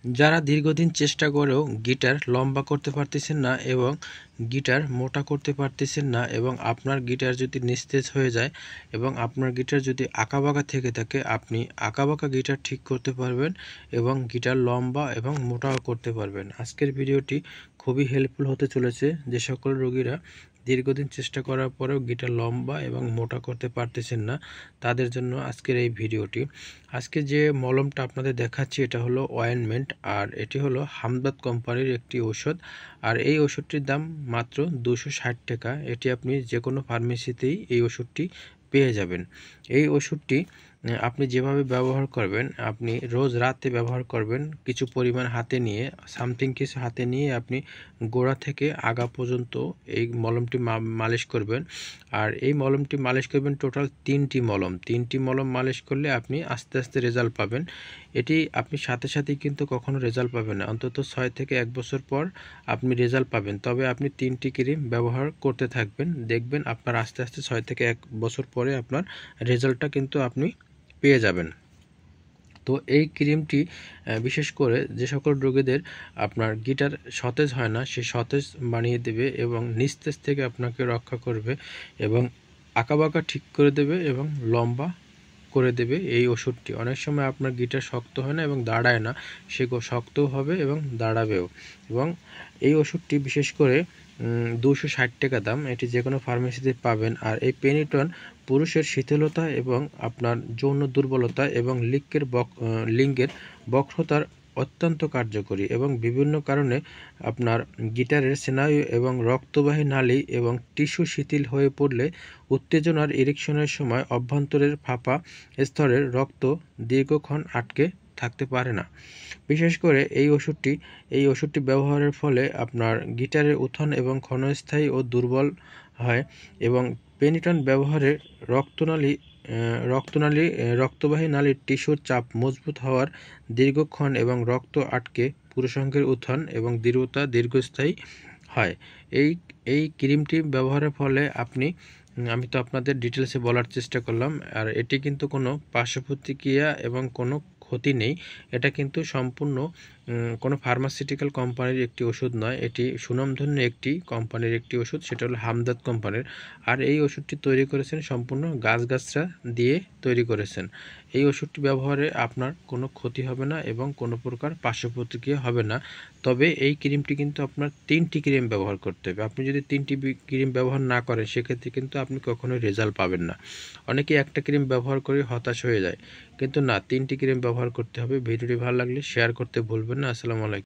যারা দীর্ঘদিন চেষ্টা করেও গিটার লম্বা করতে পারতেছেন না এবং গিটার মোটা করতে পারতেছেন না, এবং আপনার গিটার যদি নিস্তেজ হয়ে যায় এবং আপনার গিটার যদি আঁকাবাঁকা থেকে থাকে, আপনি আঁকাবাঁকা গিটার ঠিক করতে পারবেন এবং গিটার লম্বা এবং মোটাও করতে পারবেন। আজকের ভিডিওটি খুবই হেল্পফুল হতে চলেছে যে সকল রোগীরা দীর্ঘদিন চেষ্টা করার পরেও গিটার লম্বা এবং মোটা করতে পারতেছেন না, তাদের জন্য আজকের এই ভিডিওটি। আজকে যে মলমটা আপনাদের দেখাচ্ছি এটা হলো অয়েনমেন্ট, আর এটি হলো হামদর্দ কোম্পানির একটি ওষুধ। আর এই ওষুধটির দাম মাত্র 260 টাকা। এটি আপনি যে কোনো ফার্মেসিতেই এই ওষুধটি পেয়ে যাবেন। এই ওষুধটি আপনি যেভাবে ব্যবহার করবেন, আপনি রোজ রাতে ব্যবহার করবেন কিছু পরিমাণ হাতে নিয়ে, কিছু হাতে নিয়ে আপনি গোড়া থেকে আগা পর্যন্ত এই মলমটি মালিশ করবেন। আর এই মলমটি মালিশ করবেন টোটাল 3টি মলম মালিশ করলে আপনি আস্তে আস্তে রেজাল্ট পাবেন। এটি আপনি সাথে সাথেই কিন্তু কখনো রেজাল্ট পাবেন না, অন্তত 6 থেকে 1 বছর পর আপনি রেজাল্ট পাবেন। তবে আপনি 3টি ক্রিম ব্যবহার করতে থাকবেন, দেখবেন আপনার আস্তে আস্তে 6 থেকে 1 বছর পরে আপনার রেজাল্টটা কিন্তু আপনি পেয়ে যাবেন। তো এই ক্রিমটি বিশেষ করে যে সকল রোগীদের আপনার গিটার সতেজ হয় না, সে সতেজ বানিয়ে দেবে এবং নিস্তেজ থেকে আপনাকে রক্ষা করবে এবং আঁকাবাঁকা ঠিক করে দেবে এবং লম্বা করে দেবে। এই ওষুধটি অনেক সময় আপনার গিটার শক্ত হয় না এবং দাঁড়ায় না, সে শক্তও হবে এবং দাঁড়াবেও। এবং এই ওষুধটি বিশেষ করে 260 টাকা দাম, এটি যে কোনো ফার্মেসিতে পাবেন। আর এই পেনিটন পুরুষের শিথিলতা এবং আপনার যৌন দুর্বলতা এবং লিঙ্গের বক্রতার অত্যন্ত কার্যকরী, এবং বিভিন্ন কারণে আপনার গিটারের স্নায়ু এবং রক্তবাহী নালী এবং টিস্যু শিথিল হয়ে পড়লে উত্তেজনার ইরেকশনের সময় অভ্যন্তরের ফাঁপা স্তরের রক্ত দীর্ঘক্ষণ আটকে থাকতে পারে না। বিশেষ করে এই ওষুধটি ব্যবহারের ফলে আপনার গিটারের উত্থান এবং ক্ষণস্থায়ী ও দুর্বল হয়, এবং পেনিটন ব্যবহারে রক্তবাহী নালীর টিস্যুর চাপ মজবুত হওয়ার দীর্ঘক্ষণ এবং রক্ত আটকে পুরুষাঙ্গের উত্থান এবং দৃঢ়তা দীর্ঘস্থায়ী হয়। এই ক্রিমটি ব্যবহারের ফলে আমি তো আপনাদের ডিটেলসে বলার চেষ্টা করলাম। আর এটি কিন্তু কোনো পার্শ্ব প্রতিক্রিয়া এবং কোনো ক্ষতি নেই। এটা কিন্তু সম্পূর্ণ কোনো ফার্মাসিউটিক্যাল কোম্পানির একটি ওষুধ নয়, এটি সুনামধন্য একটি কোম্পানির একটি ওষুধ, সেটা হলো হামদর্দ কোম্পানির। আর এই ওষুধটি তৈরি করেছেন সম্পূর্ণ গাছগাছরা দিয়ে তৈরি করেছেন। এই ওষুধটি ব্যবহারে আপনার কোনো ক্ষতি হবে না এবং কোনো প্রকার পার্শ্ব প্রতিক্রিয়া হবে না। তবে এই ক্রিমটি কিন্তু আপনার 3টি ক্রিম ব্যবহার করতে হবে। আপনি যদি 3টি ক্রিম ব্যবহার না করেন, সেক্ষেত্রে কিন্তু আপনি কখনোই রেজাল্ট পাবেন না। অনেকে একটা ক্রিম ব্যবহার করে হতাশ হয়ে যায়, কিন্তু না, 3টি ক্রিম ব্যবহার করতে হবে। ভিডিওটি ভালো লাগলে শেয়ার করতে ভুলবেন না। আসসালামু আলাইকুম।